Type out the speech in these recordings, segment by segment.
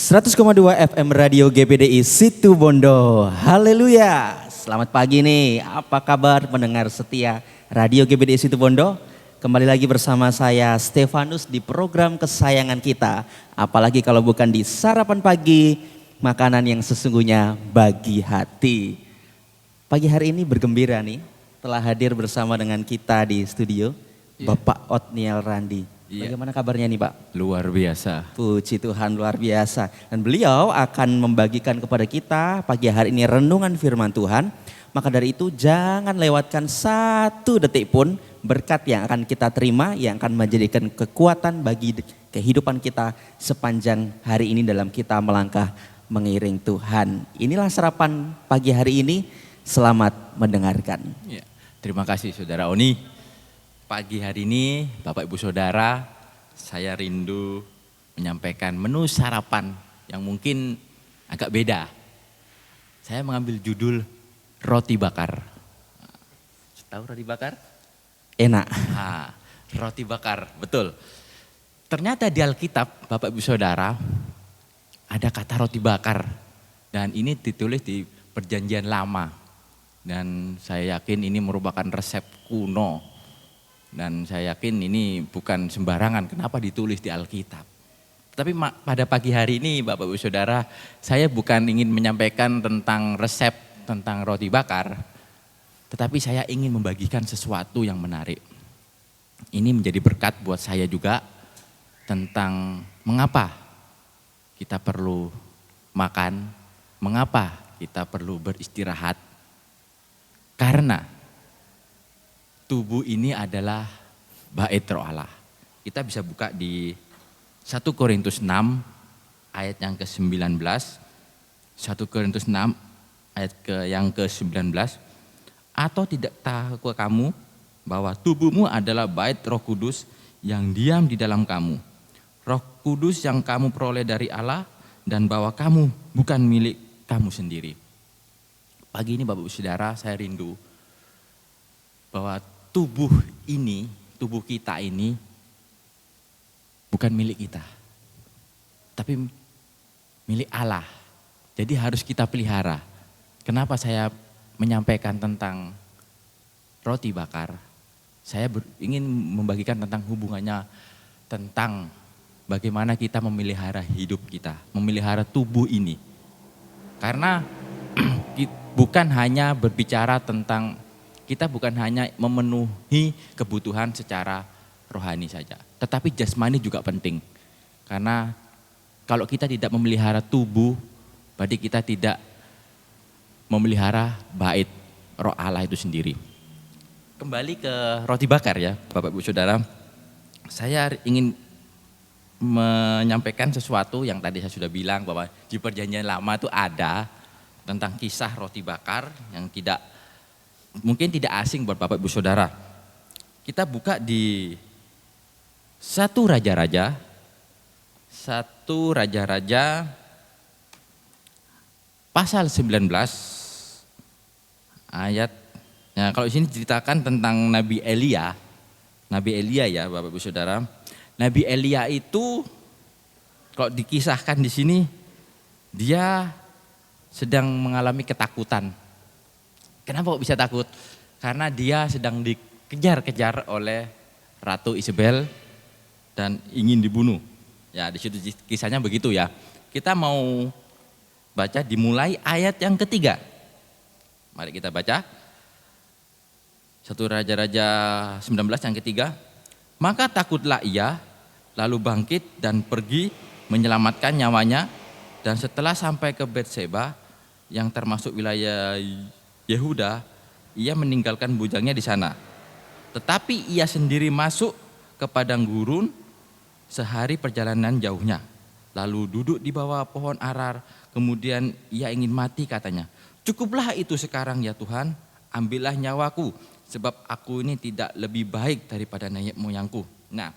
100,2 FM Radio GPDI Situ Bondo. Haleluya. Selamat pagi nih. Apa kabar pendengar setia Radio GPDI Situ Bondo? Kembali lagi bersama saya Stefanus di program kesayangan kita. Apalagi kalau bukan di sarapan pagi, makanan yang sesungguhnya bagi hati. Pagi hari ini bergembira nih, telah hadir bersama dengan kita di studio, Bapak Otniel Randi. Bagaimana kabarnya nih Pak? Luar biasa. Puji Tuhan, luar biasa. Dan beliau akan membagikan kepada kita pagi hari ini renungan firman Tuhan. Maka dari itu jangan lewatkan satu detik pun berkat yang akan kita terima, yang akan menjadikan kekuatan bagi kehidupan kita sepanjang hari ini dalam kita melangkah mengiring Tuhan. Inilah sarapan pagi hari ini, selamat mendengarkan. Ya, terima kasih Saudara Oni. Pagi hari ini Bapak Ibu Saudara, saya rindu menyampaikan menu sarapan yang mungkin agak beda. Saya mengambil judul roti bakar. Tahu roti bakar? Enak. Nah, roti bakar, betul. Ternyata di Alkitab Bapak Ibu Saudara ada kata roti bakar. Dan ini ditulis di Perjanjian Lama. Dan saya yakin ini merupakan resep kuno. Dan saya yakin ini bukan sembarangan, kenapa ditulis di Alkitab. Tapi pada pagi hari ini Bapak Ibu Saudara, saya bukan ingin menyampaikan tentang resep tentang roti bakar, tetapi saya ingin membagikan sesuatu yang menarik. Ini menjadi berkat buat saya juga tentang mengapa kita perlu makan, mengapa kita perlu beristirahat. Karena tubuh ini adalah bait roh Allah. Kita bisa buka di 1 Korintus 6 ayat yang ke-19. 1 Korintus 6 ayat yang ke-19. Atau tidak tahu kamu bahwa tubuhmu adalah bait Roh Kudus yang diam di dalam kamu. Roh Kudus yang kamu peroleh dari Allah dan bahwa kamu bukan milik kamu sendiri. Pagi ini Bapak Ibu Saudara, saya rindu bahwa tubuh kita ini bukan milik kita, tapi milik Allah. Jadi harus kita pelihara. Kenapa saya menyampaikan tentang roti bakar? Saya ingin membagikan tentang hubungannya, tentang bagaimana kita memelihara hidup kita, memelihara tubuh ini. Karena bukan hanya berbicara tentang kita bukan hanya memenuhi kebutuhan secara rohani saja, tetapi jasmani juga penting. Karena kalau kita tidak memelihara tubuh, berarti kita tidak memelihara bait roh Allah itu sendiri. Kembali ke roti bakar ya Bapak Ibu Saudara, saya ingin menyampaikan sesuatu yang tadi saya sudah bilang bahwa di Perjanjian Lama itu ada tentang kisah roti bakar yang mungkin tidak asing buat Bapak Ibu Saudara. Kita buka di 1 Raja-Raja pasal 19 ayat. Nah, kalau di sini ceritakan tentang Nabi Elia ya Bapak Ibu Saudara. Nabi Elia itu kalau dikisahkan di sini dia sedang mengalami ketakutan. Kenapa kok bisa takut? Karena dia sedang dikejar-kejar oleh Ratu Isabel dan ingin dibunuh. Ya, di situ kisahnya begitu ya. Kita mau baca dimulai ayat yang ketiga. Mari kita baca. 1 Raja-Raja 19 yang ketiga. Maka takutlah ia, lalu bangkit dan pergi menyelamatkan nyawanya. Dan setelah sampai ke Betseba yang termasuk wilayah Yehuda, ia meninggalkan bujangnya di sana. Tetapi ia sendiri masuk ke padang gurun sehari perjalanan jauhnya. Lalu duduk di bawah pohon arar, kemudian ia ingin mati katanya. Cukuplah itu sekarang ya Tuhan, ambillah nyawaku, sebab aku ini tidak lebih baik daripada nenek moyangku. Nah,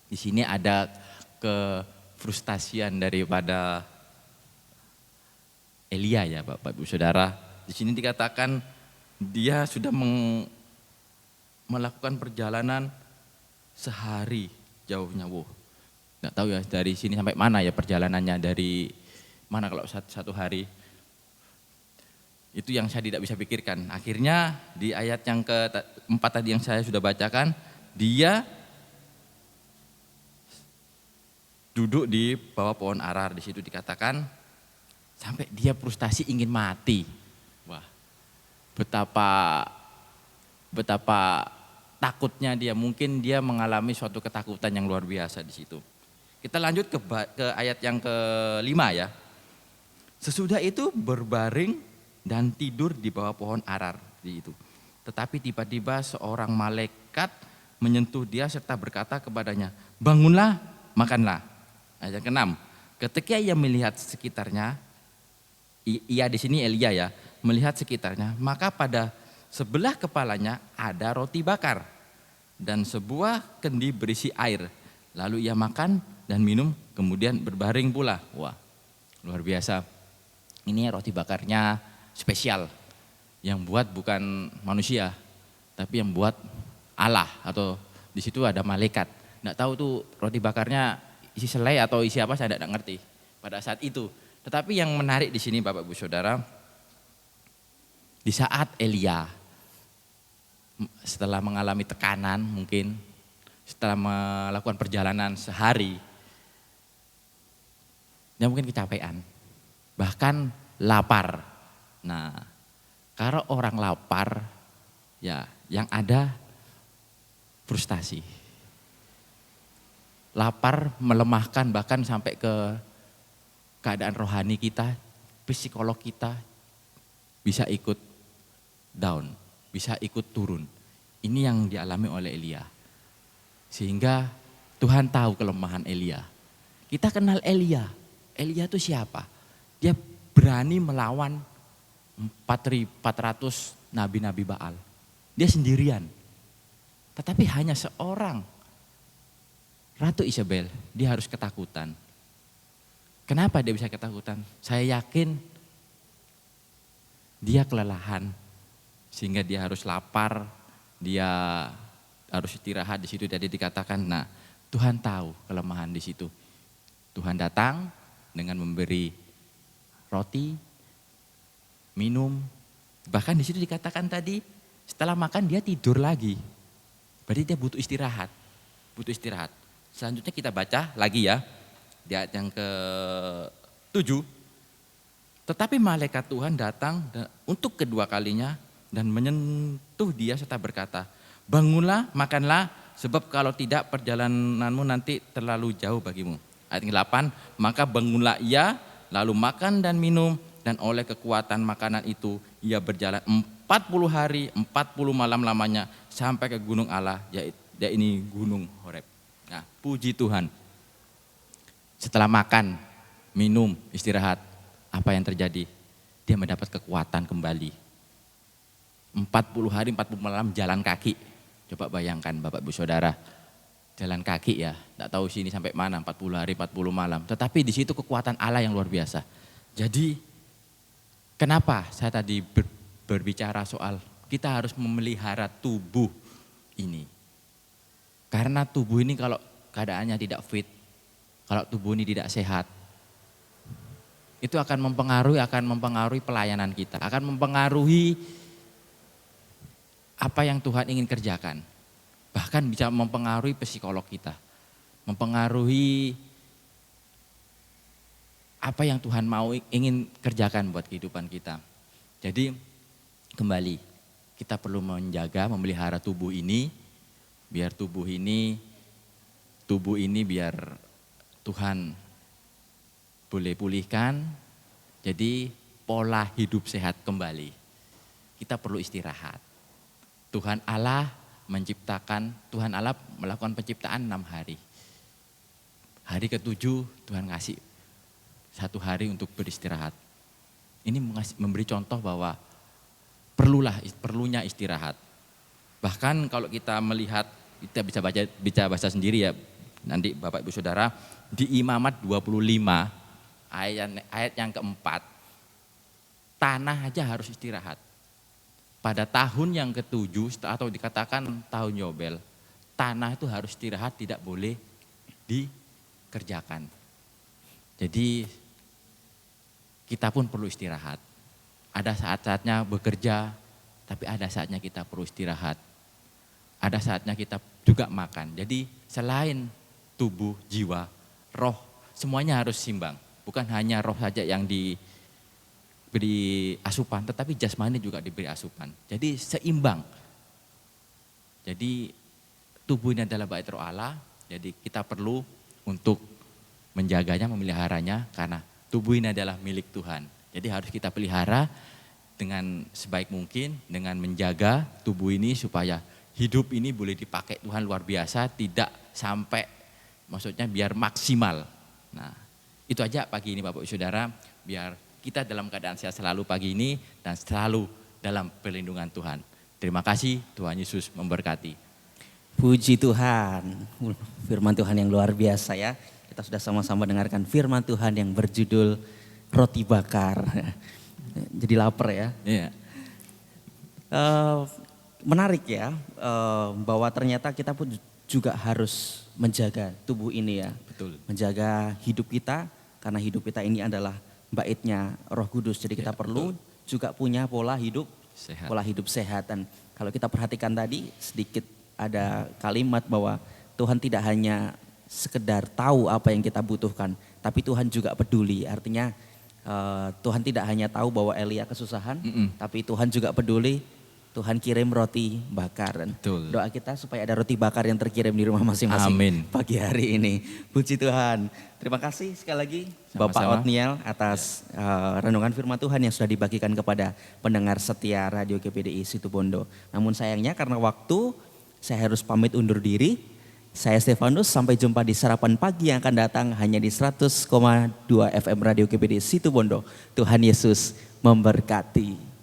di sini ada kefrustasian daripada Elia ya Bapak Ibu Saudara. Di sini dikatakan dia sudah melakukan perjalanan sehari jauhnya. Nggak tahu ya dari sini sampai mana ya perjalanannya, dari mana kalau satu hari. Itu yang saya tidak bisa pikirkan. Akhirnya di ayat yang keempat tadi yang saya sudah bacakan, dia duduk di bawah pohon arar. Di situ dikatakan sampai dia frustasi ingin mati. Wah, betapa takutnya dia. Mungkin dia mengalami suatu ketakutan yang luar biasa di situ. Kita lanjut ke ayat yang kelima ya. Sesudah itu berbaring dan tidur di bawah pohon arar di itu. Tetapi tiba-tiba seorang malaikat menyentuh dia serta berkata kepadanya, bangunlah, makanlah. Ayat ke-6. Ketika ia melihat sekitarnya, ia di sini Elia ya, melihat sekitarnya, maka pada sebelah kepalanya ada roti bakar dan sebuah kendi berisi air. Lalu ia makan dan minum, kemudian berbaring pula. Wah, luar biasa. Ini roti bakarnya spesial, yang buat bukan manusia, tapi yang buat Allah, atau di situ ada malaikat. Nggak tahu tuh roti bakarnya isi selai atau isi apa, saya tidak ngerti pada saat itu. Tetapi yang menarik di sini Bapak Ibu Saudara, di saat Elia setelah mengalami tekanan, mungkin setelah melakukan perjalanan sehari, dia mungkin kecapean, bahkan lapar. Nah, kalau orang lapar, ya yang ada frustasi. Lapar melemahkan bahkan sampai ke keadaan rohani kita, psikolog kita bisa ikut down, bisa ikut turun. Ini yang dialami oleh Elia. Sehingga Tuhan tahu kelemahan Elia. Kita kenal Elia. Elia itu siapa? Dia berani melawan 400 nabi-nabi Baal. Dia sendirian. Tetapi hanya seorang Ratu Isabel, dia harus ketakutan. Kenapa dia bisa ketakutan? Saya yakin dia kelelahan sehingga dia harus lapar, dia harus istirahat di situ. Tadi dikatakan, nah Tuhan tahu kelemahan di situ. Tuhan datang dengan memberi roti, minum. Bahkan di situ dikatakan tadi setelah makan dia tidur lagi. Berarti dia butuh istirahat. Butuh istirahat. Selanjutnya kita baca lagi ya. Di ayat yang ke-7. Tetapi malaikat Tuhan datang untuk kedua kalinya dan menyentuh dia serta berkata, bangunlah, makanlah, sebab kalau tidak perjalananmu nanti terlalu jauh bagimu. Ayat ke-8, maka bangunlah ia, lalu makan dan minum, dan oleh kekuatan makanan itu ia berjalan 40 hari, 40 malam lamanya sampai ke gunung Allah, yaitu ini gunung Horeb. Nah, puji Tuhan. Setelah makan, minum, istirahat, apa yang terjadi? Dia mendapat kekuatan kembali. 40 hari, 40 malam jalan kaki. Coba bayangkan Bapak Ibu Saudara, jalan kaki ya, tidak tahu sini sampai mana, 40 hari, 40 malam. Tetapi di situ kekuatan Allah yang luar biasa. Jadi, kenapa saya tadi berbicara soal kita harus memelihara tubuh ini. Karena tubuh ini kalau keadaannya tidak fit, kalau tubuh ini tidak sehat, itu akan mempengaruhi pelayanan kita, akan mempengaruhi apa yang Tuhan ingin kerjakan. Bahkan bisa mempengaruhi psikolog kita, mempengaruhi apa yang Tuhan ingin kerjakan buat kehidupan kita. Jadi kembali, kita perlu menjaga, memelihara tubuh ini, biar tubuh ini biar Tuhan boleh pulihkan. Jadi pola hidup sehat kembali. Kita perlu istirahat. Tuhan Allah melakukan penciptaan 6 hari. Hari ke-7 Tuhan ngasih 1 hari untuk beristirahat. Ini memberi contoh bahwa perlunya istirahat. Bahkan kalau kita melihat, kita bisa baca sendiri ya, nanti Bapak Ibu Saudara, di Imamat 25 ayat yang keempat, tanah aja harus istirahat. Pada tahun yang ke-7 atau dikatakan tahun Yobel, tanah itu harus istirahat, tidak boleh dikerjakan. kerjakan. Jadi kita pun perlu istirahat. Ada saat-saatnya bekerja, tapi ada saatnya kita perlu istirahat. Ada saatnya kita juga makan. Jadi selain tubuh, jiwa, roh, semuanya harus seimbang. Bukan hanya roh saja yang diberi asupan, tetapi jasmani juga diberi asupan. Jadi seimbang. Jadi tubuh ini adalah bait roh Allah, jadi kita perlu untuk menjaganya, memeliharanya, karena tubuh ini adalah milik Tuhan. Jadi harus kita pelihara dengan sebaik mungkin, dengan menjaga tubuh ini supaya hidup ini boleh dipakai Tuhan luar biasa, tidak sampai maksudnya biar maksimal. Nah, itu aja pagi ini Bapak Ibu Saudara, biar kita dalam keadaan sehat selalu pagi ini dan selalu dalam perlindungan Tuhan. Terima kasih, Tuhan Yesus memberkati. Puji Tuhan, firman Tuhan yang luar biasa ya. Kita sudah sama-sama dengarkan firman Tuhan yang berjudul roti bakar. Jadi lapar ya. Iya. Menarik ya, bahwa ternyata kita pun juga harus menjaga tubuh ini ya. Betul. Menjaga hidup kita, karena hidup kita ini adalah baitnya Roh Kudus. Jadi kita Ya, perlu juga punya pola hidup sehat. Dan kalau kita perhatikan tadi sedikit ada kalimat bahwa Tuhan tidak hanya sekedar tahu apa yang kita butuhkan, tapi Tuhan juga peduli. Artinya Tuhan tidak hanya tahu bahwa Elia kesusahan, tapi Tuhan juga peduli. Tuhan kirim roti bakar. Dan Betul. doa kita supaya ada roti bakar yang terkirim di rumah masing-masing Amin. pagi hari ini. Puji Tuhan. Terima kasih sekali lagi Sama-sama. Bapak Otniel atas renungan firman Tuhan yang sudah dibagikan kepada pendengar setia Radio GPDI Situbondo. Namun sayangnya karena waktu, saya harus pamit undur diri. Saya Stefanus, sampai jumpa di sarapan pagi yang akan datang hanya di 100,2 FM Radio GPDI Situbondo. Tuhan Yesus memberkati.